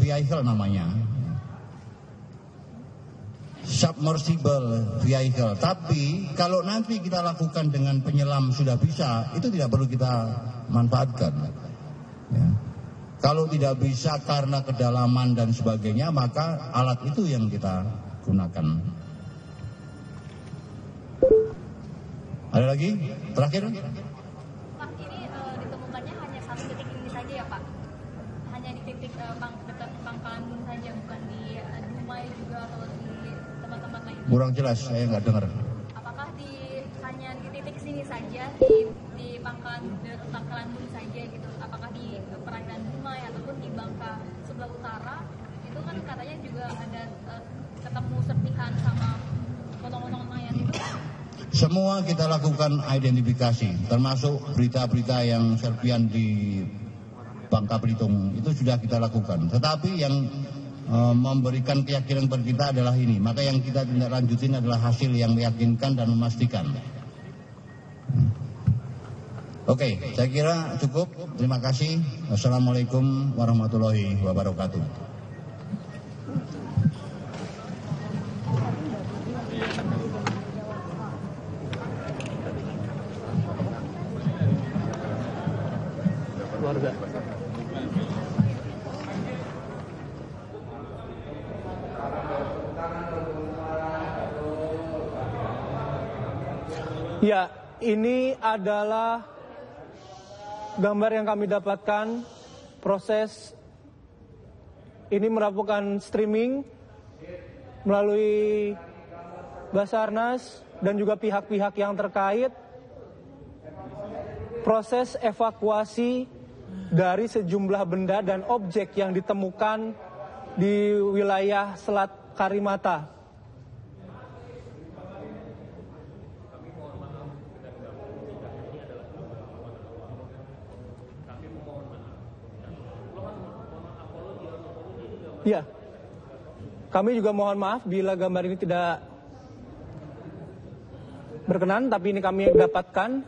vehicle namanya, submersible vehicle. Tapi kalau nanti kita lakukan dengan penyelam sudah bisa, itu tidak perlu kita manfaatkan. Ya. Kalau tidak bisa karena kedalaman dan sebagainya, maka alat itu yang kita gunakan. Ada lagi? Terakhir? Pak, ini ditemukannya hanya satu titik ini saja ya Pak? Hanya di titik dekat Pangkalan Bun saja, bukan di Dumai juga atau di tempat-tempat lain? Kurang jelas, saya nggak dengar. Apakah hanya di titik sini saja, di Pangkalan Bun saja gitu? Apakah di perairan Dumai ataupun di Bangka sebelah utara? Itu kan katanya juga ada ketemu serpihan sama potongan-potongan mayat itu. Semua kita lakukan identifikasi, termasuk berita-berita yang serpihan di Bangka Belitung, itu sudah kita lakukan. Tetapi yang memberikan keyakinan kepada kita adalah ini. Maka yang kita tindak lanjutin adalah hasil yang meyakinkan dan memastikan. Oke, saya kira cukup. Terima kasih. Wassalamualaikum warahmatullahi wabarakatuh. Keluarga. Ya, ini adalah gambar yang kami dapatkan. Proses ini merupakan streaming melalui Basarnas dan juga pihak-pihak yang terkait. Proses evakuasi dari sejumlah benda dan objek yang ditemukan di wilayah Selat Karimata. Ya, kami juga mohon maaf bila gambar ini tidak berkenan, tapi ini kami dapatkan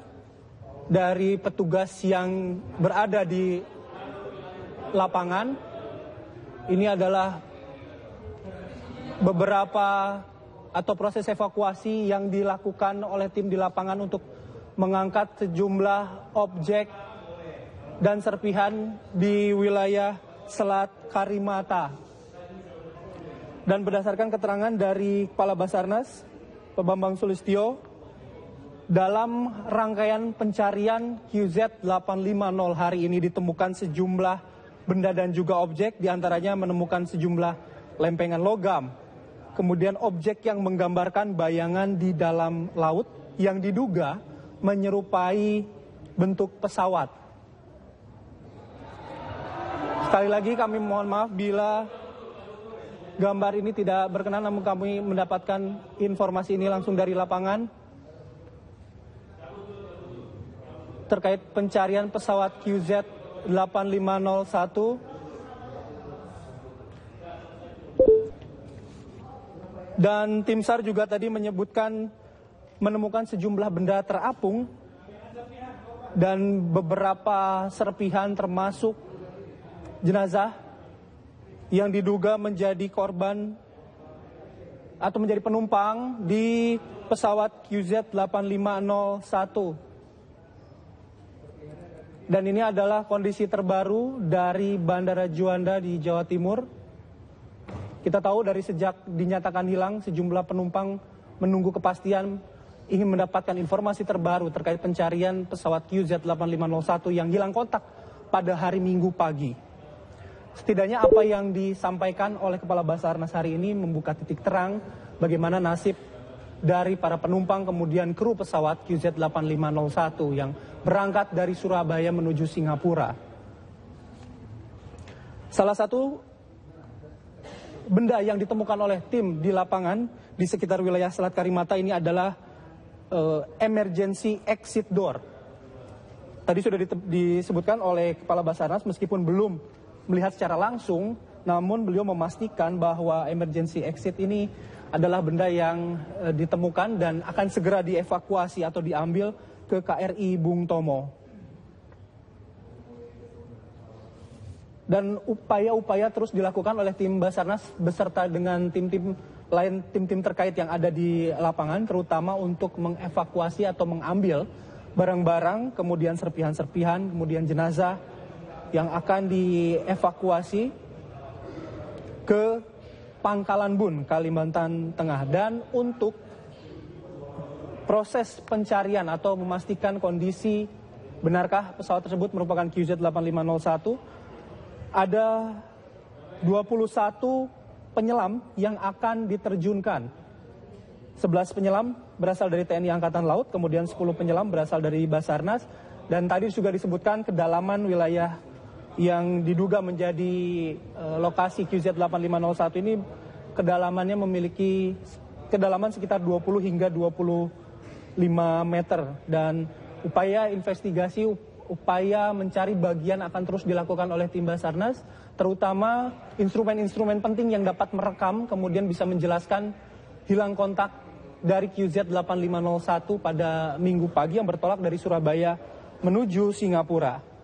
dari petugas yang berada di lapangan. Ini adalah beberapa atau proses evakuasi yang dilakukan oleh tim di lapangan untuk mengangkat sejumlah objek dan serpihan di wilayah Selat Karimata. Dan berdasarkan keterangan dari Kepala Basarnas, Pak Bambang Sulistyo, dalam rangkaian pencarian QZ850 hari ini ditemukan sejumlah benda dan juga objek, diantaranya menemukan sejumlah lempengan logam, kemudian objek yang menggambarkan bayangan di dalam laut yang diduga menyerupai bentuk pesawat. Sekali lagi kami mohon maaf bila gambar ini tidak berkenan, namun kami mendapatkan informasi ini langsung dari lapangan terkait pencarian pesawat QZ8501. Dan tim SAR juga tadi menyebutkan menemukan sejumlah benda terapung dan beberapa serpihan termasuk jenazah yang diduga menjadi korban atau menjadi penumpang di pesawat QZ8501. Dan ini adalah kondisi terbaru dari Bandara Juanda di Jawa Timur. Kita tahu dari sejak dinyatakan hilang, sejumlah penumpang menunggu kepastian ingin mendapatkan informasi terbaru terkait pencarian pesawat QZ8501 yang hilang kontak pada hari Minggu pagi. Setidaknya apa yang disampaikan oleh Kepala Basarnas hari ini membuka titik terang bagaimana nasib dari para penumpang kemudian kru pesawat QZ8501 yang berangkat dari Surabaya menuju Singapura. Salah satu benda yang ditemukan oleh tim di lapangan di sekitar wilayah Selat Karimata ini adalah emergency exit door. Tadi sudah disebutkan oleh Kepala Basarnas meskipun belum melihat secara langsung, namun beliau memastikan bahwa emergency exit ini adalah benda yang ditemukan dan akan segera dievakuasi atau diambil ke KRI Bung Tomo. Dan upaya-upaya terus dilakukan oleh tim Basarnas beserta dengan tim-tim lain, tim-tim terkait yang ada di lapangan, terutama untuk mengevakuasi atau mengambil barang-barang, kemudian serpihan-serpihan, kemudian jenazah yang akan dievakuasi ke Pangkalan Bun, Kalimantan Tengah. Dan untuk proses pencarian atau memastikan kondisi benarkah pesawat tersebut merupakan QZ8501, ada 21 penyelam yang akan diterjunkan. 11 penyelam berasal dari TNI Angkatan Laut, kemudian 10 penyelam berasal dari Basarnas. Dan tadi juga disebutkan kedalaman wilayah yang diduga menjadi lokasi QZ8501 ini kedalamannya memiliki kedalaman sekitar 20 hingga 25 meter. Dan upaya investigasi, upaya mencari bagian akan terus dilakukan oleh tim Basarnas, terutama instrumen-instrumen penting yang dapat merekam kemudian bisa menjelaskan hilang kontak dari QZ8501 pada Minggu pagi yang bertolak dari Surabaya menuju Singapura.